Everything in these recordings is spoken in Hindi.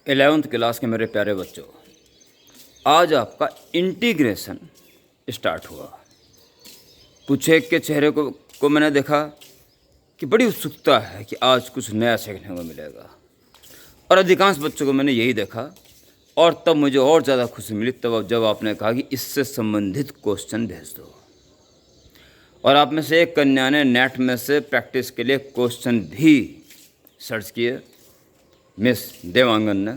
11th क्लास के मेरे प्यारे बच्चों, आज आपका इंटीग्रेशन स्टार्ट हुआ। कुछ एक के चेहरे को मैंने देखा कि बड़ी उत्सुकता है कि आज कुछ नया सीखने को मिलेगा, और अधिकांश बच्चों को मैंने यही देखा। और तब मुझे और ज़्यादा खुशी मिली तब जब आपने कहा कि इससे संबंधित क्वेश्चन भेज दो। और आप में से एक कन्या ने नेट में से प्रैक्टिस के लिए क्वेश्चन भी सर्च किए, मिस देवांगन ने।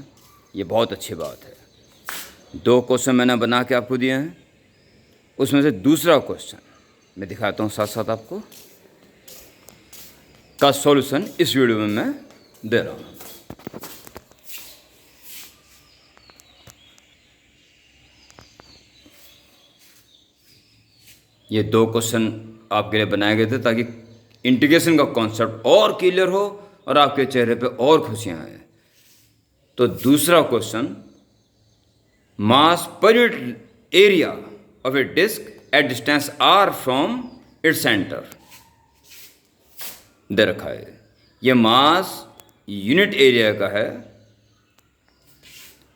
ये बहुत अच्छी बात है। 2 क्वेश्चन मैंने बना के आपको दिए हैं, उसमें से दूसरा क्वेश्चन मैं दिखाता हूँ साथ साथ आपको, का सॉल्यूशन इस वीडियो में मैं दे रहा हूँ। ये 2 क्वेश्चन आपके लिए बनाए गए थे ताकि इंटीग्रेशन का कॉन्सेप्ट और क्लियर हो और आपके चेहरे पे और खुशियाँ आए। तो दूसरा question, mass per unit area of a disc at distance r from its centre दे रखा है। ये मास यूनिट एरिया का है,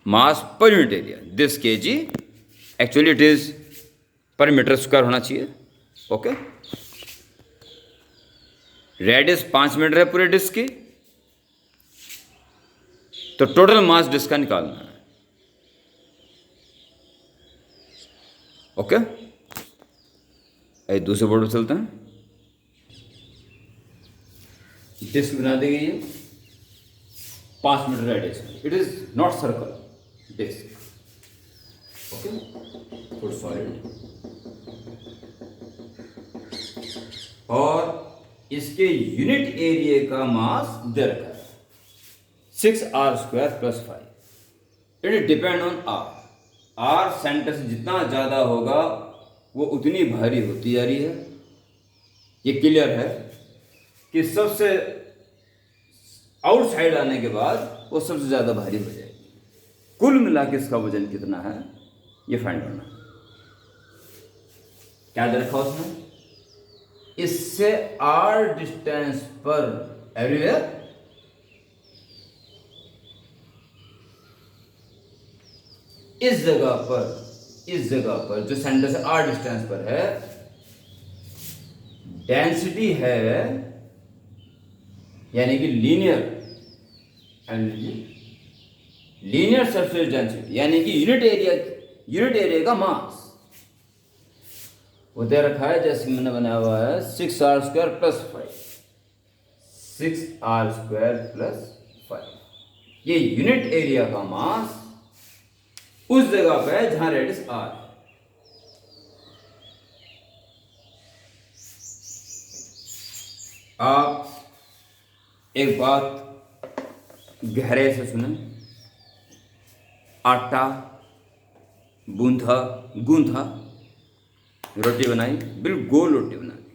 mass per unit area, this kg, actually it is per metre square होना चाहिए। ओके, रेडियस 5 मीटर है पूरे डिस्क की, तो टोटल मास डिस्क का निकालना है। ओके, एक दूसरे बोर्ड पर चलते हैं। डिस्क बना दी गई है 5 metre radius, it is not circle disc. Okay, foot solid, और इसके यूनिट एरिया का मास दे रखा है 6r² + 5। It depend on r centre से जितना ज़्यादा होगा वो उतनी भारी होती जा रही है। ये क्लियर है कि सबसे आउटसाइड आने के बाद वो सबसे ज़्यादा भारी हो जाएगी। कुल मिला के इसका वजन कितना है ये फाइंड करना। क्या दे रखा उसमें, इससे r डिस्टेंस पर एवरीवेयर इस जगह पर जो सेंटर से r डिस्टेंस पर है, डेंसिटी है, यानी कि लीनियर सरफेस डेंसिटी, यानी कि यूनिट एरिया का मास वो दे रखा है। जैसे मैंने बनाया हुआ है 6r² + 5, 6r² + 5। ये यूनिट एरिया का मास उस जगह पे है जहां रेडियस r है। आप एक बात गहरे से सुने, आटा गूंथा रोटी बनाई, बिल्कुल गोल रोटी बना दी,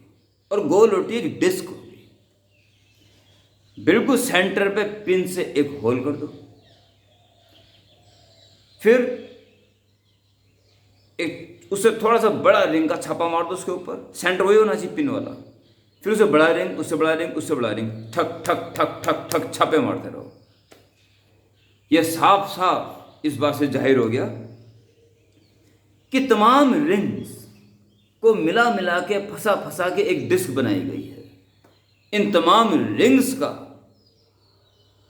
और गोल रोटी एक डिस्क होगी, बिल्कुल सेंटर पे पिन से एक होल कर दो, फिर एक उससे थोड़ा सा बड़ा रिंग का छापा मार दो उसके ऊपर, सेंटर वही होना चाहिए पिन वाला, फिर उससे बड़ा रिंग, उससे बड़ा रिंग, उससे बड़ा रिंग, ठक ठक ठक ठक ठक छापे मारते रहो। यह साफ साफ इस बात से जाहिर हो गया कि तमाम रिंग्स को मिला मिला के फंसा के एक डिस्क बनाई गई है। इन तमाम रिंग्स का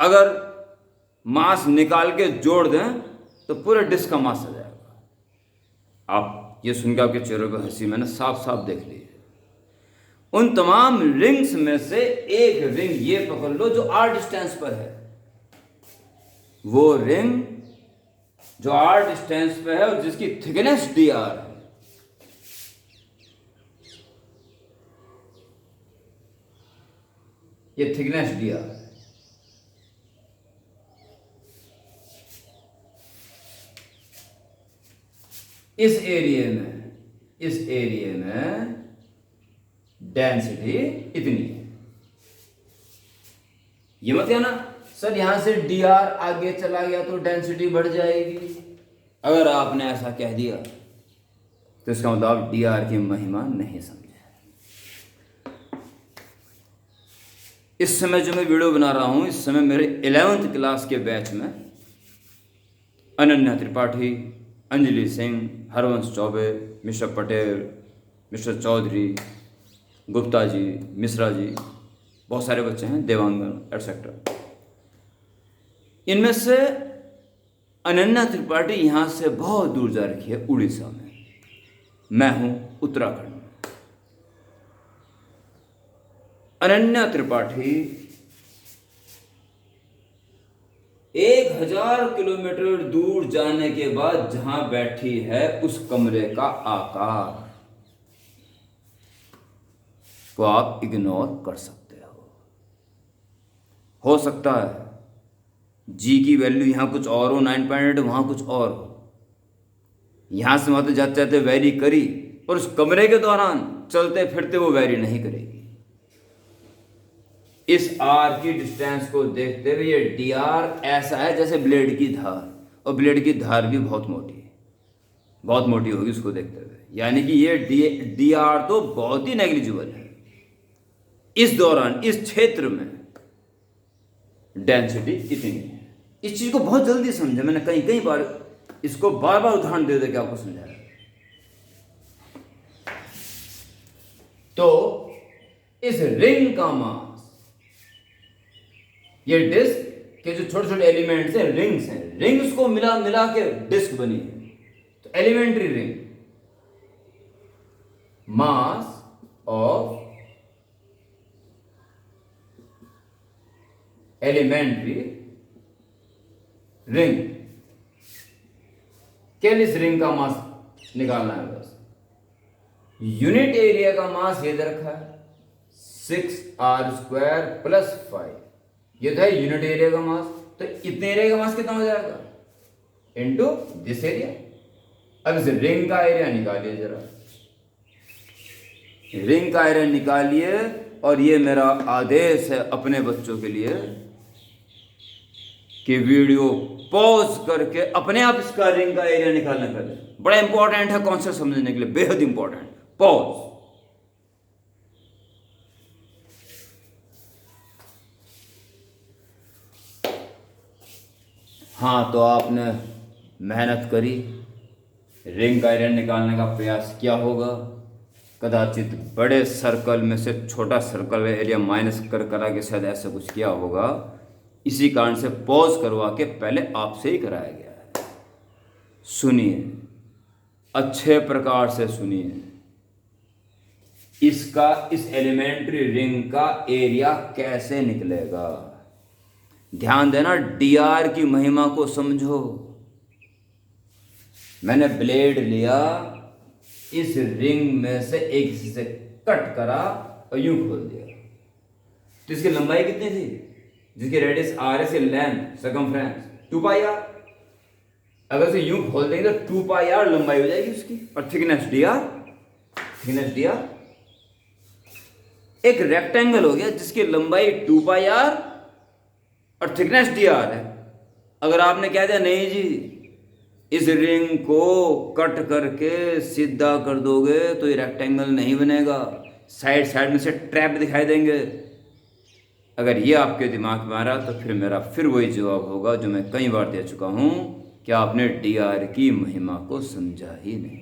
अगर मास निकाल के जोड़ दें तो पूरे डिस्क का मास आ जाएगा। आप ये सुन के आपके चेहरे पर हंसी मैंने साफ साफ देख ली है। उन तमाम रिंग्स में से एक रिंग ये पकड़ लो जो r डिस्टेंस पर है, वो रिंग जो r डिस्टेंस पे है और जिसकी थिकनेस dr है, ये थिकनेस dr है। इस एरिया में डेंसिटी इतनी है। ये मत कहना सर यहां से dr आगे चला गया तो डेंसिटी बढ़ जाएगी। अगर आपने ऐसा कह दिया तो इसका मतलब आप dr की महिमा नहीं समझे। इस समय जो मैं वीडियो बना रहा हूं, इस समय मेरे 11th क्लास के बैच में अनन्या त्रिपाठी, अंजलि सिंह, हरवंश चौबे, मिस्टर पटेल, मिस्टर चौधरी, गुप्ता जी, मिश्रा जी, बहुत सारे बच्चे हैं, देवांगन एटसेट्रा। इनमें से अनन्या त्रिपाठी यहाँ से बहुत दूर जा रखी है, उड़ीसा में। मैं हूँ उत्तराखंड में। अनन्या त्रिपाठी 1000 किलोमीटर दूर जाने के बाद जहां बैठी है, उस कमरे का आकार को आप इग्नोर कर सकते हो सकता है जी की वैल्यू यहां कुछ और हो, 9.8, वहां कुछ और हो। यहां से वहां तो जाते जाते वैरी करी, और उस कमरे के दौरान चलते फिरते वो वैरी नहीं करेगी। इस आर की डिस्टेंस को देखते हुए ये डी आर ऐसा है जैसे ब्लेड की धार, और ब्लेड की धार भी बहुत मोटी है, बहुत मोटी होगी उसको देखते हुए, यानी कि ये डी आर तो बहुत ही नेग्लिजिबल है। इस दौरान इस क्षेत्र में डेंसिटी कितनी है, इस चीज को बहुत जल्दी समझे। मैंने कई कई बार इसको बार बार उदाहरण दे के आपको समझाया। तो इस रिंग का मास, ये डिस्क के जो छोटे छोटे एलिमेंट्स हैं, रिंग्स हैं, रिंग्स को मिला मिला के डिस्क बनी है। तो elementary ring, mass of elementary ring, केवल इस रिंग का मास निकालना है बस। यूनिट एरिया का मास ये दे रखा है 6r² + 5, ये था यूनिट एरिया का मास। तो इतने एरिया का मास कितना हो जाएगा इनटू दिस एरिया। अब इस रिंग का एरिया निकालिए जरा, रिंग का एरिया निकालिए, और ये मेरा आदेश है अपने बच्चों के लिए कि वीडियो पॉज करके अपने आप इसका रिंग का एरिया निकालना पहले। बड़ा इंपॉर्टेंट है कॉन्सेप्ट समझने के लिए, बेहद इंपॉर्टेंट। पॉज। हाँ, तो आपने मेहनत करी, रिंग का एरिया निकालने का प्रयास किया होगा। कदाचित बड़े सर्कल में से छोटा सर्कल एरिया माइनस करा के शायद ऐसा कुछ किया होगा। इसी कारण से पॉज करवा के पहले आपसे ही कराया गया है। सुनिए, अच्छे प्रकार से सुनिए, इसका इस एलिमेंट्री रिंग का एरिया कैसे निकलेगा। ध्यान देना, डी आर की महिमा को समझो। मैंने ब्लेड लिया, इस रिंग में से एक हिस्से से कट करा और यूं खोल दिया। तो इसकी लंबाई कितनी थी, जिसकी रेडियस आर है, लेंथ सर्कमफ्रेंस 2πr। अगर इसे यूं खोल देंगे तो 2πr लंबाई हो जाएगी उसकी, और thickness D R. Thickness D R एक रेक्टेंगल हो गया जिसकी लंबाई 2πr और थिकनेस डी आर है। अगर आपने कह दिया नहीं जी इस रिंग को कट करके सीधा कर दोगे तो ये रेक्टेंगल नहीं बनेगा, साइड साइड में से ट्रैप दिखाई देंगे, अगर ये आपके दिमाग में आ रहा तो फिर मेरा फिर वही जवाब होगा जो मैं कई बार दे चुका हूँ कि आपने डी आर की महिमा को समझा ही नहीं।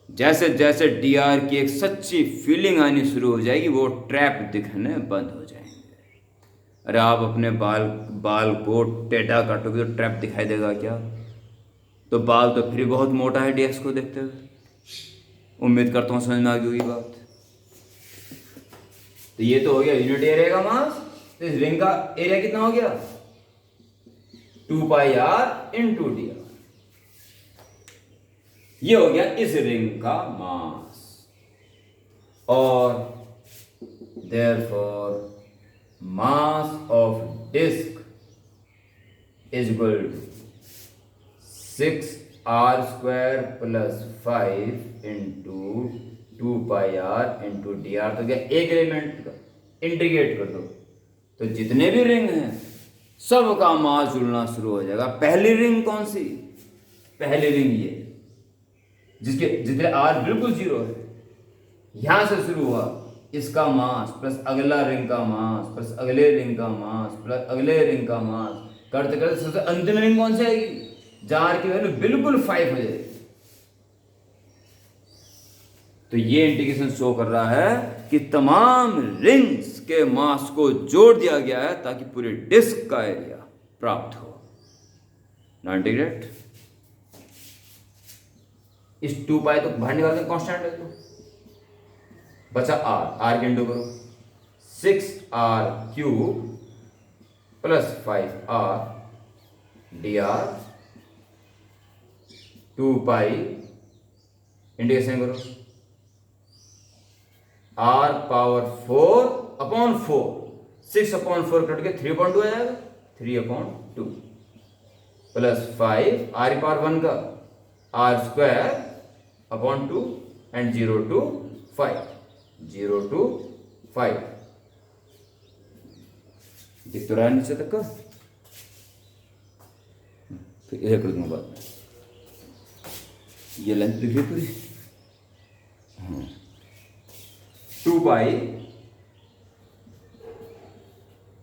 जैसे जैसे डी आर की एक सच्ची फीलिंग आनी शुरू हो जाएगी, वो ट्रैप दिखने बंद हो जाएंगे। अरे आप अपने बाल को टेढ़ा काटोगे तो ट्रैप दिखाई देगा क्या? तो बाल तो फिर बहुत मोटा है डीएक्स को देखते हुए। उम्मीद करता हूँ समझ में आ गई होगी बात। तो ये तो हो गया यूनिट एरिया का मास। तो इस रिंग का एरिया कितना हो गया 2πr इंटू डी आर। ये हो गया इस रिंग का मास, और therefore mass of disk is equal to 6r² + 5 into 2πr into D R. तो क्या एक एलिमेंट का इंटीग्रेट कर दो तो जितने भी रिंग हैं सब का मास जुड़ना शुरू हो जाएगा। पहली रिंग कौन सी? पहली रिंग ये जिसके आर बिल्कुल 0 है, यहां से शुरू हुआ, इसका मास प्लस अगला रिंग का मास प्लस अगले रिंग का मास प्लस अगले रिंग का मास, करते करते सबसे अंतिम रिंग कौन सी आएगी जहां r की वैल्यू बिल्कुल 5 हो जाएगी। तो ये इंटीग्रेशन शो कर रहा है कि तमाम रिंग्स के मास को जोड़ दिया गया है ताकि पूरे डिस्क का एरिया प्राप्त हो। ना इंटीग्रेट इस 2 पाई तो बाहर निकालते हैं, कांस्टेंट है तो बचा r के इंटू करो 6r cube plus 5r dr 2 पाई इंटीग्रेशन करो r power 4 upon 4 6 upon 4 cut के 3/2 आ जाएगा 3/2 प्लस 5 r पावर 1 का r square upon 2 and 0 to 5 0 to 5 दिख तो रहा है नीचे तक का। फिर इधर कर दूंगा बाद में, ये लेंथ दिख रही पूरी। 2 पाई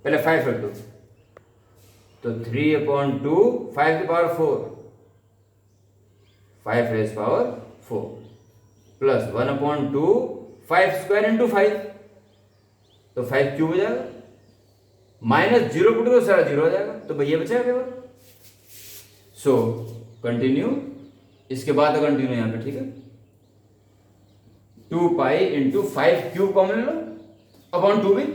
पहले 5 रख दो तो 3/2 5 की power 4 5 raise power 4 plus 1/2 5 square into 5 तो 5 क्यूब हो जाएगा माइनस 0 पुट तो सारा 0 हो जाएगा तो भैया बचेगा केवल। सो कंटिन्यू, इसके बाद कंटिन्यू यहां पे, ठीक है। 2 पाई इंटू 5 क्यूब कॉमन ले लो अपॉन 2 भी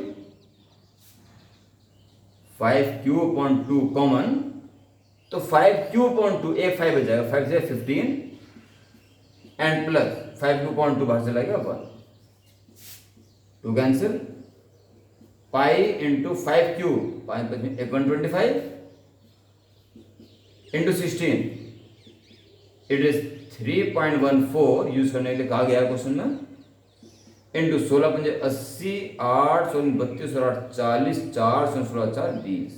5 क्यूब अपॉन 2 कॉमन तो 5 क्यूब अपॉन 2 एक 5 बच जाएगा 5 से 15 एंड प्लस 5 क्यूब अपॉन 2 बाहर चला गया अपन 2 cancel pi into 5 cube 125 into 16 it is 3.14 use करने के लिए कहा गया है क्वेश्चन में इंटू 16 पंजे 80 8 32 और 8 40 4 16 4 20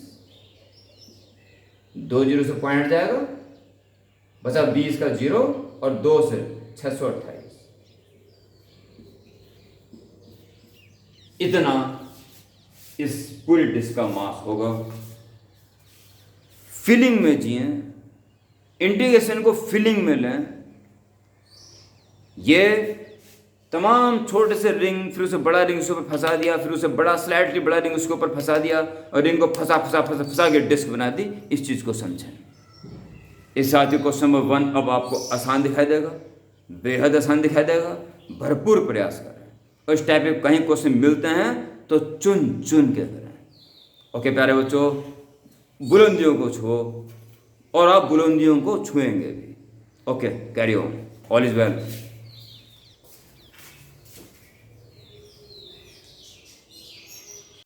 2 जीरो से पॉइंट जाएगा बचा 20 का 0 और 2 से 628 इतना इस पूरी डिस्क का मास होगा। फिलिंग में जिए, इंटीग्रेशन को फिलिंग में लें, ये तमाम छोटे से रिंग फिर उसे बड़ा रिंग उसके ऊपर फंसा दिया, फिर उसे बड़ा स्लाइटली बड़ा रिंग उसके ऊपर फंसा दिया और रिंग को फंसा फंसा फंसा फंसा के डिस्क बना दी। इस चीज़ को समझें। इस साथ ही क्वेश्चन नंबर 1 अब आपको आसान दिखाई देगा, बेहद आसान दिखाई देगा। भरपूर प्रयास करें और इस टाइप के कहीं क्वेश्चन मिलते हैं तो चुन चुन के करें। ओके प्यारे बच्चों, बुलंदियों को छुओ और आप बुलंदियों को छुएंगे भी। Okay, carry on, all is well.